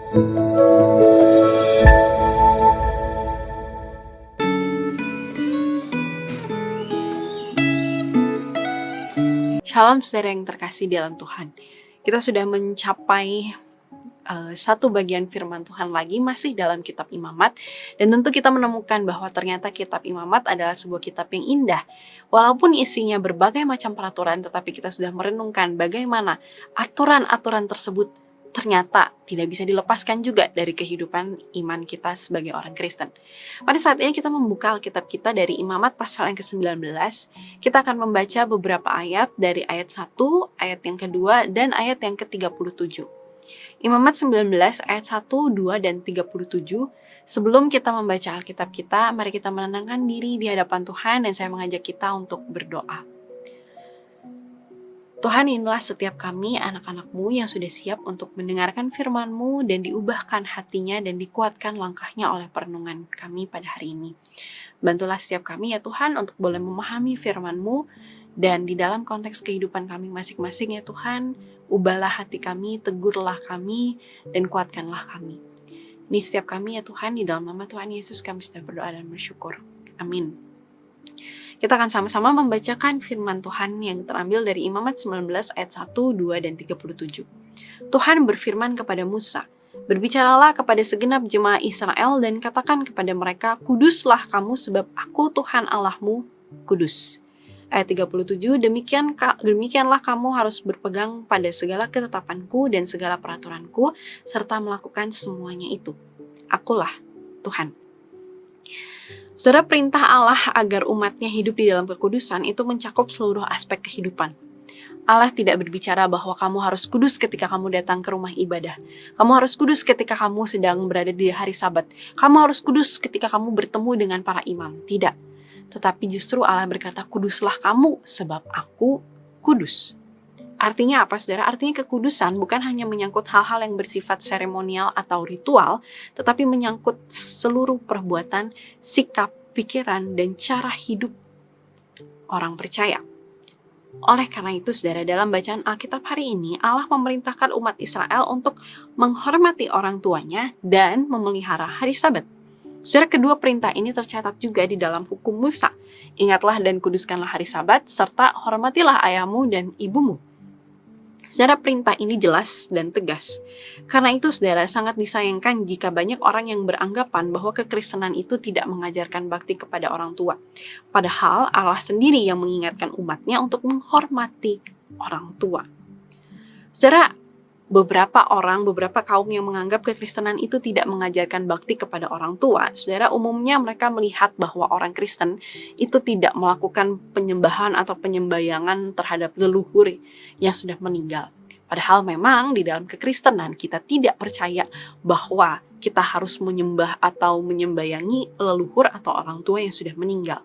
Shalom saudara yang terkasih dalam Tuhan. Kita sudah mencapai satu bagian firman Tuhan lagi masih dalam kitab Imamat. Dan tentu kita menemukan bahwa ternyata kitab Imamat adalah sebuah kitab yang indah. Walaupun isinya berbagai macam peraturan, tetapi kita sudah merenungkan bagaimana aturan-aturan tersebut ternyata tidak bisa dilepaskan juga dari kehidupan iman kita sebagai orang Kristen. Pada saat ini kita membuka Alkitab kita dari Imamat pasal yang ke-19. Kita akan membaca beberapa ayat dari ayat 1, ayat yang kedua, dan ayat yang ke-37. Imamat 19 ayat 1, 2, dan 37. Sebelum kita membaca Alkitab kita, mari kita menenangkan diri di hadapan Tuhan dan saya mengajak kita untuk berdoa. Tuhan, inilah setiap kami, anak-anak-Mu yang sudah siap untuk mendengarkan firman-Mu dan diubahkan hatinya dan dikuatkan langkahnya oleh perenungan kami pada hari ini. Bantulah setiap kami ya Tuhan untuk boleh memahami firman-Mu dan di dalam konteks kehidupan kami masing-masing ya Tuhan, ubahlah hati kami, tegurlah kami, dan kuatkanlah kami. Ini setiap kami ya Tuhan, di dalam nama Tuhan Yesus kami sudah berdoa dan bersyukur. Amin. Kita akan sama-sama membacakan firman Tuhan yang terambil dari Imamat 19 ayat 1, 2, dan 37. Tuhan berfirman kepada Musa, "Berbicaralah kepada segenap jemaah Israel dan katakan kepada mereka, kuduslah kamu sebab aku Tuhan Allahmu, kudus." Ayat 37, demikianlah kamu harus berpegang pada segala ketetapanku dan segala peraturanku, serta melakukan semuanya itu. Akulah Tuhan. Saudara, perintah Allah agar umatnya hidup di dalam kekudusan itu mencakup seluruh aspek kehidupan. Allah tidak berbicara bahwa kamu harus kudus ketika kamu datang ke rumah ibadah. Kamu harus kudus ketika kamu sedang berada di hari Sabat. Kamu harus kudus ketika kamu bertemu dengan para imam. Tidak. Tetapi justru Allah berkata, kuduslah kamu sebab aku kudus. Artinya apa, saudara? Artinya kekudusan bukan hanya menyangkut hal-hal yang bersifat seremonial atau ritual, tetapi menyangkut seluruh perbuatan, sikap, pikiran, dan cara hidup orang percaya. Oleh karena itu, saudara, dalam bacaan Alkitab hari ini, Allah memerintahkan umat Israel untuk menghormati orang tuanya dan memelihara hari Sabat. Saudara, kedua perintah ini tercatat juga di dalam hukum Musa. Ingatlah dan kuduskanlah hari Sabat, serta hormatilah ayahmu dan ibumu. Saudara, perintah ini jelas dan tegas. Karena itu, saudara, sangat disayangkan jika banyak orang yang beranggapan bahwa kekristenan itu tidak mengajarkan bakti kepada orang tua. Padahal Allah sendiri yang mengingatkan umatnya untuk menghormati orang tua. Saudara, beberapa kaum yang menganggap kekristenan itu tidak mengajarkan bakti kepada orang tua, saudara, umumnya mereka melihat bahwa orang Kristen itu tidak melakukan penyembahan atau penyembayangan terhadap leluhur yang sudah meninggal. Padahal memang di dalam kekristenan kita tidak percaya bahwa kita harus menyembah atau menyembayangi leluhur atau orang tua yang sudah meninggal.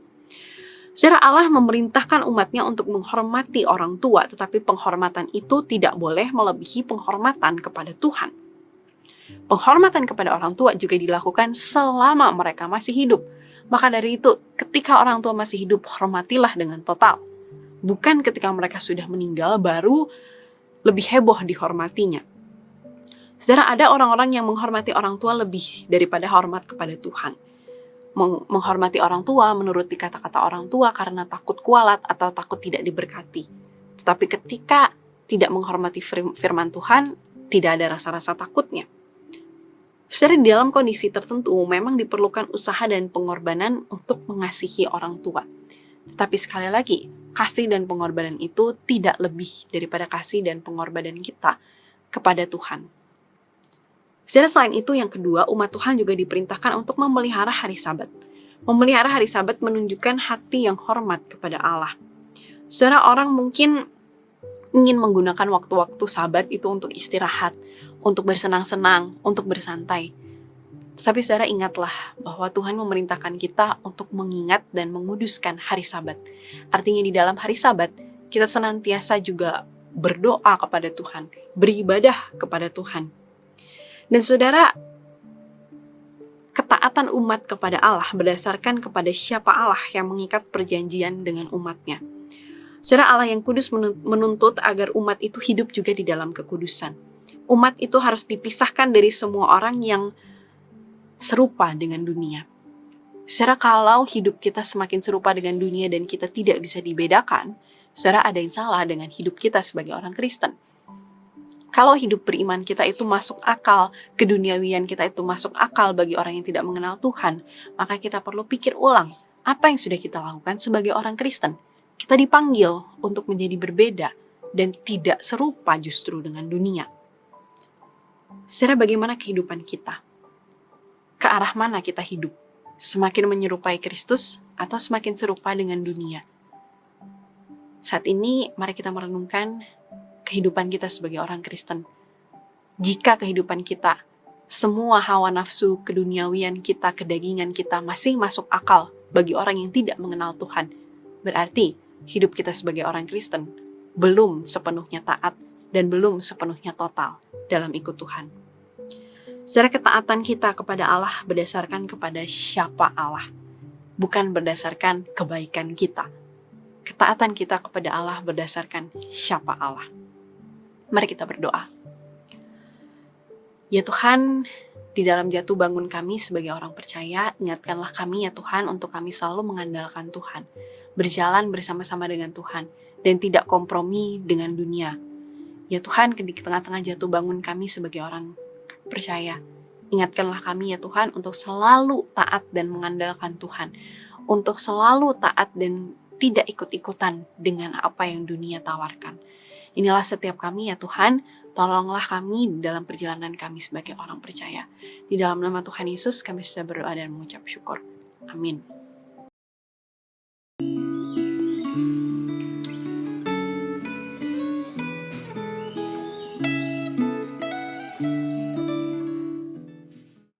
Saudara, Allah memerintahkan umatnya untuk menghormati orang tua, tetapi penghormatan itu tidak boleh melebihi penghormatan kepada Tuhan. Penghormatan kepada orang tua juga dilakukan selama mereka masih hidup. Maka dari itu, ketika orang tua masih hidup, hormatilah dengan total. Bukan ketika mereka sudah meninggal, baru lebih heboh dihormatinya. Saudara, ada orang-orang yang menghormati orang tua lebih daripada hormat kepada Tuhan. Menghormati orang tua, menuruti kata-kata orang tua karena takut kualat atau takut tidak diberkati. Tetapi ketika tidak menghormati firman Tuhan, tidak ada rasa-rasa takutnya. Saudara, di dalam kondisi tertentu memang diperlukan usaha dan pengorbanan untuk mengasihi orang tua. Tetapi sekali lagi, kasih dan pengorbanan itu tidak lebih daripada kasih dan pengorbanan kita kepada Tuhan. Saudara, selain itu yang kedua, umat Tuhan juga diperintahkan untuk memelihara hari Sabat. Memelihara hari Sabat menunjukkan hati yang hormat kepada Allah. Saudara, orang mungkin ingin menggunakan waktu-waktu Sabat itu untuk istirahat, untuk bersenang-senang, untuk bersantai. Tetapi saudara, ingatlah bahwa Tuhan memerintahkan kita untuk mengingat dan menguduskan hari Sabat. Artinya di dalam hari Sabat, kita senantiasa juga berdoa kepada Tuhan, beribadah kepada Tuhan. Dan saudara, ketaatan umat kepada Allah berdasarkan kepada siapa Allah yang mengikat perjanjian dengan umatnya. Saudara, Allah yang kudus menuntut agar umat itu hidup juga di dalam kekudusan. Umat itu harus dipisahkan dari semua orang yang serupa dengan dunia. Saudara, kalau hidup kita semakin serupa dengan dunia dan kita tidak bisa dibedakan, saudara, ada yang salah dengan hidup kita sebagai orang Kristen. Kalau hidup beriman kita itu masuk akal, keduniawian kita itu masuk akal bagi orang yang tidak mengenal Tuhan, maka kita perlu pikir ulang apa yang sudah kita lakukan sebagai orang Kristen. Kita dipanggil untuk menjadi berbeda dan tidak serupa justru dengan dunia. Saudara, bagaimana kehidupan kita? Ke arah mana kita hidup? Semakin menyerupai Kristus atau semakin serupa dengan dunia? Saat ini mari kita merenungkan kehidupan kita sebagai orang Kristen. Jika kehidupan kita, semua hawa nafsu, keduniawian kita, kedagingan kita masih masuk akal bagi orang yang tidak mengenal Tuhan, berarti hidup kita sebagai orang Kristen belum sepenuhnya taat dan belum sepenuhnya total dalam ikut Tuhan. Secara ketaatan kita kepada Allah berdasarkan kepada siapa Allah, bukan berdasarkan kebaikan kita. Ketaatan kita kepada Allah berdasarkan siapa Allah. Mari kita berdoa. Ya Tuhan, di dalam jatuh bangun kami sebagai orang percaya, ingatkanlah kami ya Tuhan untuk kami selalu mengandalkan Tuhan, berjalan bersama-sama dengan Tuhan, dan tidak kompromi dengan dunia. Ya Tuhan, di tengah-tengah jatuh bangun kami sebagai orang percaya, ingatkanlah kami ya Tuhan untuk selalu taat dan mengandalkan Tuhan, untuk selalu taat dan tidak ikut-ikutan dengan apa yang dunia tawarkan. Inilah setiap kami ya Tuhan, tolonglah kami dalam perjalanan kami sebagai orang percaya. Di dalam nama Tuhan Yesus kami sudah berdoa dan mengucap syukur. Amin.